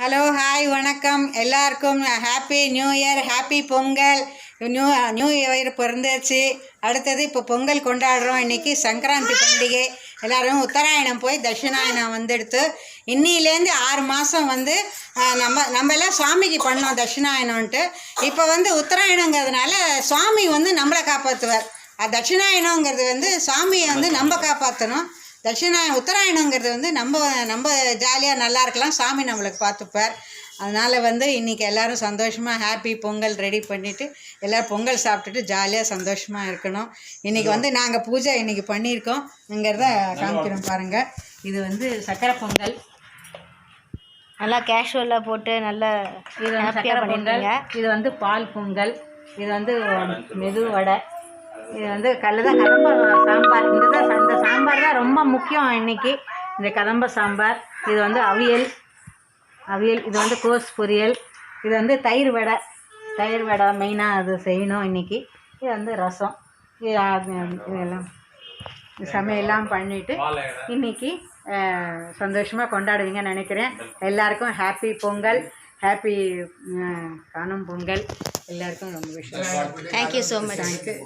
Hello hi வணக்கம் எல்லாருக்கும் happy new year, happy Pongal. New year பிறந்துச்சு. அடுத்தது இப்போ பொங்கல் கொண்டாடுறோம். இன்றைக்கி சங்கராந்தி பண்டிகை. எல்லோரும் உத்தராயணம் போய் தட்சிணாயனம் வந்துடுத்து. இன்னிலேருந்து 6 மாதம் நம்ம எல்லாம் சுவாமிக்கு பண்ணோம் தட்சிணாயனம்ன்ட்டு. இப்போ உத்தராயணங்கிறதுனால சுவாமி நம்மளை காப்பாற்றுவார். தட்சிணாயனங்கிறது சுவாமியை நம்ம காப்பாற்றணும். உத்தராயணங்கிறது நம்ம ஜாலியாக நல்லா இருக்கலாம், சாமி நம்மளுக்கு பார்த்துப்பார். அதனால் இன்றைக்கி எல்லோரும் சந்தோஷமாக ஹாப்பி பொங்கல் ரெடி பண்ணிவிட்டு எல்லோரும் பொங்கல் சாப்பிட்டுட்டு ஜாலியாக சந்தோஷமாக இருக்கணும். இன்றைக்கி நாங்கள் பூஜை இன்றைக்கி பண்ணியிருக்கோங்கிறத காமிக்கிறோம் பாருங்கள். இது சக்கரை பொங்கல், நல்லா கேஷுவலாக போட்டு நல்லா இது சக்கரை பொங்கல். இது பால் பொங்கல். இது மெது வடை. இது கதம்ப சாம்பார். இந்த சாம்பார் தான் ரொம்ப முக்கியம் இன்றைக்கி, இந்த கதம்ப சாம்பார். இது அவியல். இது கோஸ் பொரியல். இது தயிர் வடை மெயினாக அது செய்யணும் இன்றைக்கி. இது ரசம். இதெல்லாம் சமையல்லாம் பண்ணிவிட்டு இன்றைக்கி சந்தோஷமாக கொண்டாடுவீங்கன்னு நினைக்கிறேன். எல்லாருக்கும் ஹாப்பி பொங்கல், ஹாப்பி காணும் பொங்கல். எல்லாருக்கும் ரொம்ப விஷயம். Thank you so much. தேங்க்யூ.